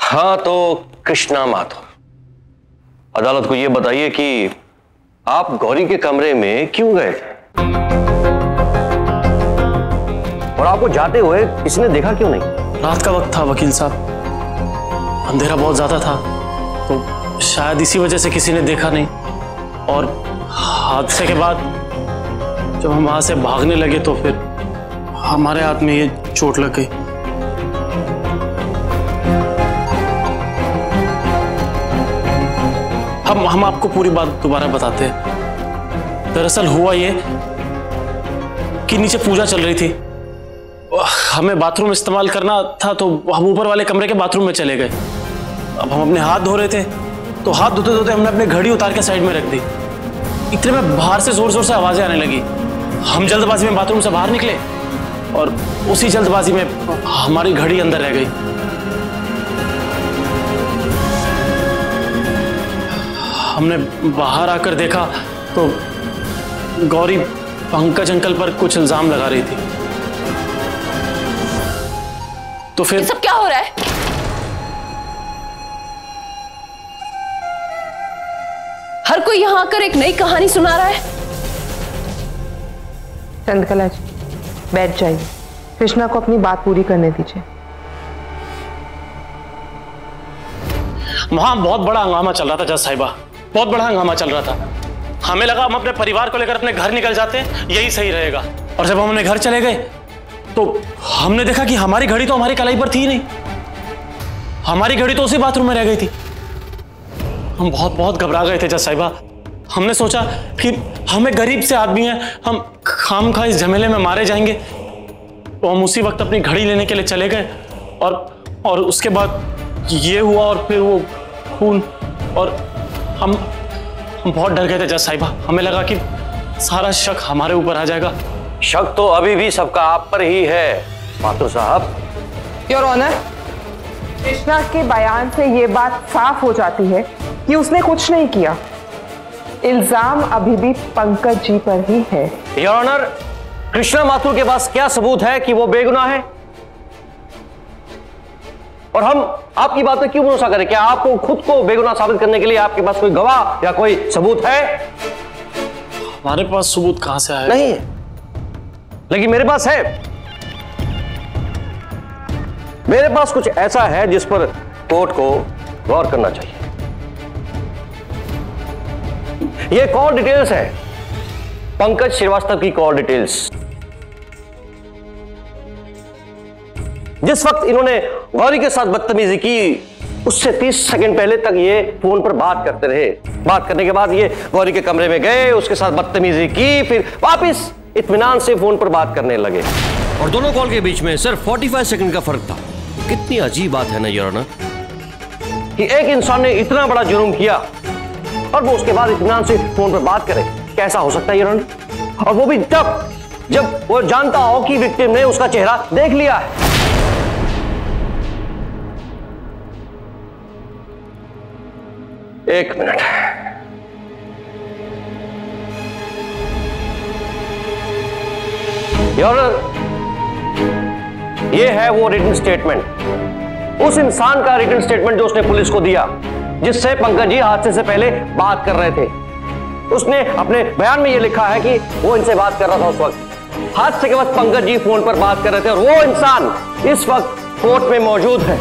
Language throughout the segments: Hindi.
हाँ, तो कृष्णा माथुर, अदालत को यह बताइए कि आप गौरी के कमरे में क्यों गए थे और आपको जाते हुए किसी ने देखा क्यों नहीं? रात का वक्त था वकील साहब, अंधेरा बहुत ज्यादा था, तो शायद इसी वजह से किसी ने देखा नहीं। और हादसे के बाद जब हम वहां से भागने लगे तो फिर हमारे हाथ में ये चोट लग गई। हम आपको पूरी बात दोबारा बताते हैं। दरअसल हुआ ये कि नीचे पूजा चल रही थी, हमें बाथरूम इस्तेमाल करना था तो हम ऊपर वाले कमरे के बाथरूम में चले गए। अब हम अपने हाथ धो रहे थे तो हाथ धोते धोते हमने अपनी घड़ी उतार के साइड में रख दी। इतने में बाहर से जोर जोर से आवाजें आने लगी। हम जल्दबाजी में बाथरूम से बाहर निकले और उसी जल्दबाजी में हमारी घड़ी अंदर रह गई। हमने बाहर आकर देखा तो गौरी पंकज अंकल पर कुछ इल्जाम लगा रही थी। तो फिर ये सब क्या हो रहा है? हर कोई यहां आकर एक नई कहानी सुना रहा है। चंद्रकला जी, बैठ जाइए, कृष्णा को अपनी बात पूरी करने दीजिए। वहां बहुत बड़ा हंगामा चल रहा था जज साहिबा, बहुत बड़ा हंगामा चल रहा था। हमें लगा हम अपने परिवार को लेकर अपने घर निकल जाते हैं, यही सही रहेगा। और जब हम अपने घर चले गए तो हमने देखा कि हमारी घड़ी तो हमारी कलाई पर थी नहीं, हमारी घड़ी तो उसी बाथरूम में रह गई थी। हम बहुत बहुत घबरा गए थे जज साहिबा। हमने सोचा कि हमें गरीब से आदमी हैं, हम खामखा इस झमेले में मारे जाएंगे। तो हम उसी वक्त अपनी घड़ी लेने के लिए चले गए और उसके बाद ये हुआ और फिर वो खून। और हम बहुत डर गए थे जज साहिबा। हमें लगा कि सारा शक हमारे ऊपर आ जाएगा। शक तो अभी भी सबका आप पर ही है माथुर साहब। योर ऑनर, कृष्णा के बयान से ये बात साफ हो जाती है कि उसने कुछ नहीं किया। इल्जाम अभी भी पंकज जी पर ही है। योर ऑनर, कृष्णा माथुर के पास क्या सबूत है कि वो बेगुनाह है? और हम आपकी बात पे क्यों भरोसा करें? क्या आपको खुद को बेगुनाह साबित करने के लिए आपके पास कोई गवाह या कोई सबूत है? हमारे पास सबूत कहां से आया? नहीं है, लेकिन मेरे पास है। मेरे पास कुछ ऐसा है जिस पर कोर्ट को गौर करना चाहिए। ये कॉल डिटेल्स है, पंकज श्रीवास्तव की कॉल डिटेल्स। जिस वक्त इन्होंने गौरी के साथ बदतमीजी की, उससे 30 सेकंड पहले तक ये फोन पर बात करते रहे। बात करने के बाद ये गौरी के कमरे में गए, उसके साथ बदतमीजी की, फिर वापस इत्मीनान से फोन पर बात करने लगे। और दोनों कॉल के बीच में सिर्फ 45 सेकंड का फर्क था। कितनी अजीब बात है ना योर ऑनर, कि एक इंसान ने इतना बड़ा जुर्म किया और वो उसके बाद इत्मीनान से फोन पर बात करे। कैसा हो सकता है योर ऑनर? और वो भी जब वो जानता हो कि विक्टिम ने उसका चेहरा देख लिया है। एक मिनट, योर ऑनर, ये है वो रिटन स्टेटमेंट, उस इंसान का रिटन स्टेटमेंट जो उसने पुलिस को दिया, जिससे पंकज जी हादसे से पहले बात कर रहे थे। उसने अपने बयान में ये लिखा है कि वो इनसे बात कर रहा था उस वक्त। हादसे के वक्त पंकज जी फोन पर बात कर रहे थे और वो इंसान इस वक्त कोर्ट में मौजूद है।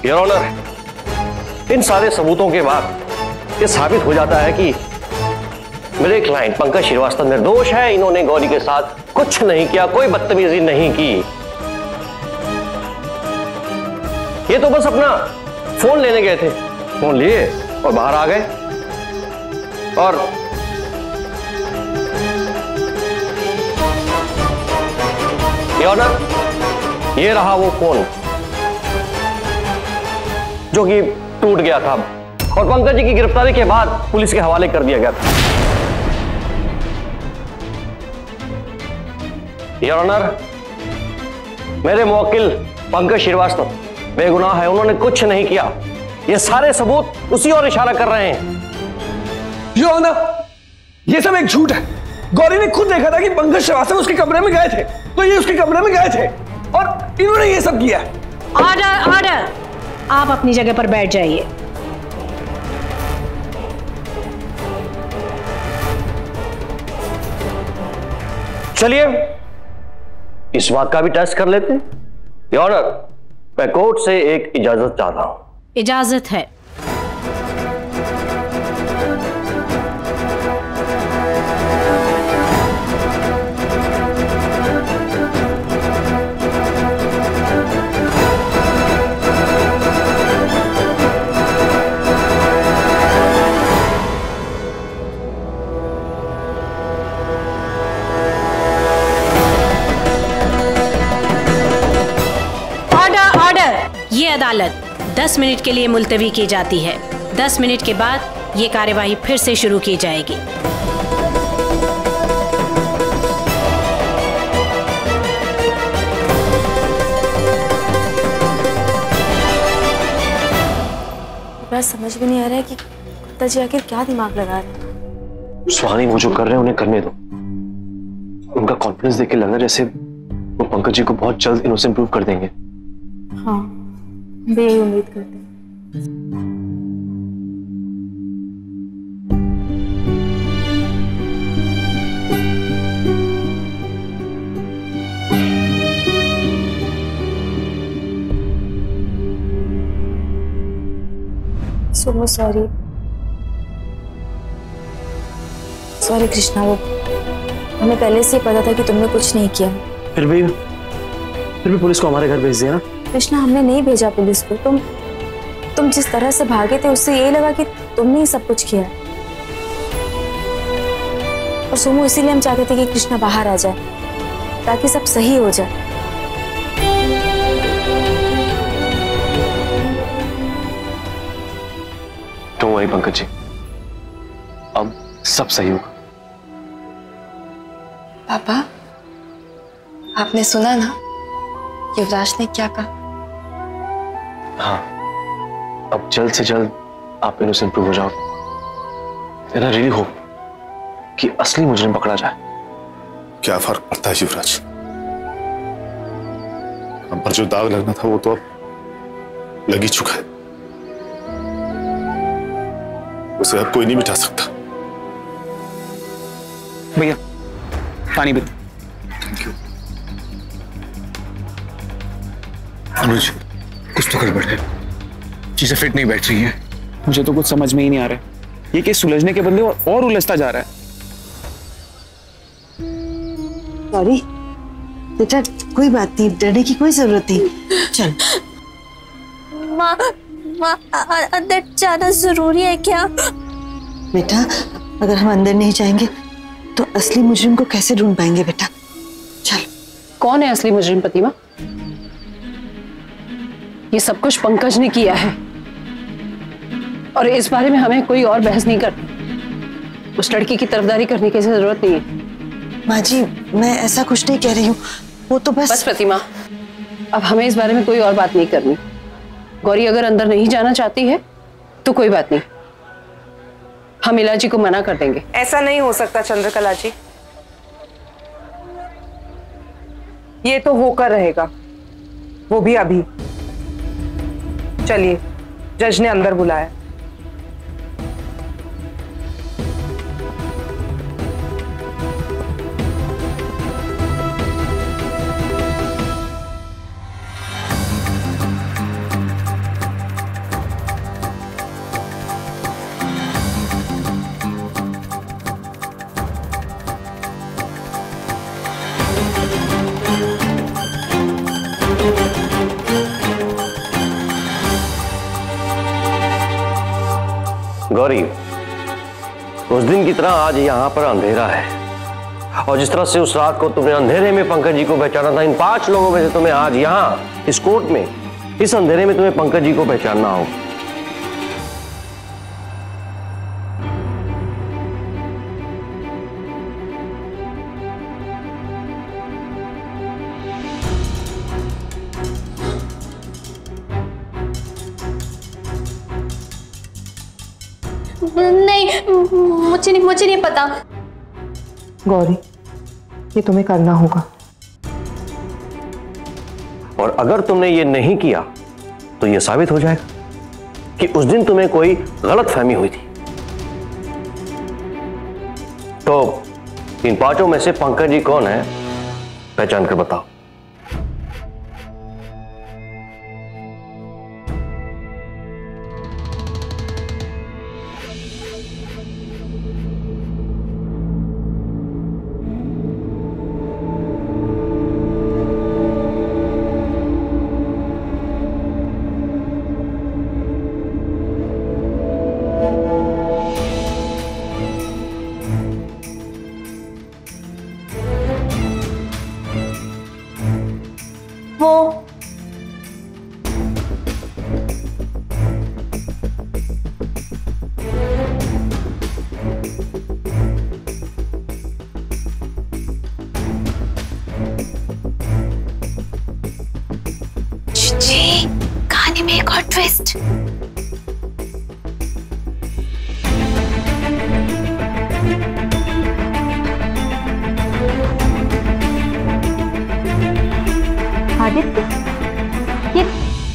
योर ऑनर, इन सारे सबूतों के बाद ये साबित हो जाता है कि मेरे क्लाइंट पंकज श्रीवास्तव निर्दोष है। इन्होंने गौरी के साथ कुछ नहीं किया, कोई बदतमीजी नहीं की। ये तो बस अपना फोन लेने गए थे, फोन लिए और बाहर आ गए। और योर ऑनर, ये रहा वो फोन जो कि टूट गया था और पंकज जी की गिरफ्तारी के बाद पुलिस के हवाले कर दिया गया था। योर ऑनर, मेरे मुवक्किल पंकज श्रीवास्तव बेगुनाह है, उन्होंने कुछ नहीं किया। ये सारे सबूत उसी ओर इशारा कर रहे हैं। योर ऑनर, ये सब एक झूठ है। गौरी ने खुद देखा था कि पंकज श्रीवास्तव उसके कमरे में गए थे, तो ये उसके कमरे में गए थे और इन्होंने ये सब किया। Order, order. आप अपनी जगह पर बैठ जाइए। चलिए इस बात का भी टेस्ट कर लेते हैं। योर ऑनर, मैं कोर्ट से एक इजाजत चाहता हूं। इजाजत है। ये अदालत 10 मिनट के लिए मुलतवी की जाती है। 10 मिनट के बाद ये कार्यवाही फिर से शुरू की जाएगी। बस समझ भी नहीं आ रहा है कि गुप्ता जी आखिर क्या दिमाग लगा रहे हैं। सुहानी, वो जो कर रहे हैं उन्हें करने दो। उनका कॉन्फिडेंस देख के लग रहा है जैसे वो पंकज जी को बहुत जल्द इनोसेंट प्रूव कर देंगे। हाँ, भी यही उम्मीद करते हैं। सुमो सॉरी कृष्णा, वो हमें पहले से ही पता था कि तुमने कुछ नहीं किया। फिर भी पुलिस को हमारे घर भेज दिया ना। कृष्णा, हमने नहीं भेजा पुलिस को। तुम जिस तरह से भागे थे उससे यही लगा कि तुमने ही सब कुछ किया। और सोमू, इसीलिए हम चाहते थे कि कृष्णा बाहर आ जाए ताकि सब सही हो जाए। डोंट वरी पंकज जी, अब सब सही होगा। पापा, आपने सुना ना युवराज ने क्या कहा? हाँ, अब जल्द से जल्द आप इनोसेंट प्रूव हो जाओगे। एंड आई रियली होप कि असली मुजरिम पकड़ा जाए। क्या फर्क पड़ता है युवराज, हम पर जो दाग लगना था वो तो अब लग ही चुका है, उसे अब कोई नहीं मिटा सकता। भैया पानी भी। Thank you. अनुज, कुछ तो गड़बड़ है, चीजें फिट नहीं बैठ रही हैं। मुझे तो कुछ समझ में ही नहीं आ रहा है। ये केस सुलझने के बदले और उलझता जा रहा है। सॉरी बेटा, कोई बात नहीं, डरने की कोई जरूरत नहीं। चल माँ, अंदर जाना जरूरी है क्या? बेटा, अगर हम अंदर नहीं जाएंगे तो असली मुजरिम को कैसे ढूंढ पाएंगे बेटा। चल। कौन है असली मुजरिम प्रतिमा? ये सब कुछ पंकज ने किया है और इस बारे में हमें कोई और बहस नहीं करनी। उस लड़की की तरफदारी करने की जरूरत नहीं है। माँ जी, मैं ऐसा कुछ नहीं कह रही हूँ, वो तो बस प्रतिमा, अब हमें इस बारे में कोई और बात नहीं करनी। गौरी अगर अंदर नहीं जाना चाहती है तो कोई बात नहीं, हम इलाजी को मना कर देंगे। ऐसा नहीं हो सकता चंद्रकला जी, ये तो होकर रहेगा, वो भी अभी। चलिए, जज ने अंदर बुलाया। गौरी, उस दिन की तरह आज यहाँ पर अंधेरा है और जिस तरह से उस रात को तुमने अंधेरे में पंकज जी को पहचाना था, इन 5 लोगों में से तुम्हें आज यहाँ इस कोर्ट में इस अंधेरे में तुम्हें पंकज जी को पहचानना होगा। नहीं, मुझे नहीं पता। गौरी, ये तुम्हें करना होगा। और अगर तुमने ये नहीं किया तो ये साबित हो जाएगा कि उस दिन तुम्हें कोई गलतफहमी हुई थी। तो इन पांचों में से पंकज जी कौन है, पहचान कर बताओ। वो कहानी में एक और ट्विस्ट। आदित्य,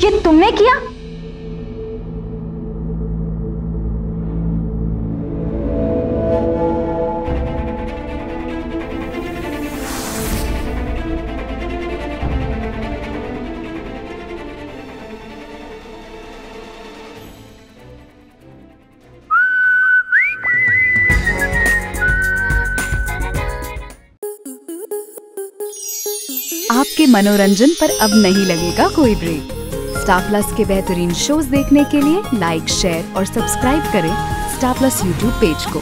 ये तुमने किया? आपके मनोरंजन पर अब नहीं लगेगा कोई ब्रेक। स्टार प्लस के बेहतरीन शोज देखने के लिए लाइक, शेयर और सब्सक्राइब करें स्टार प्लस यूट्यूब पेज को।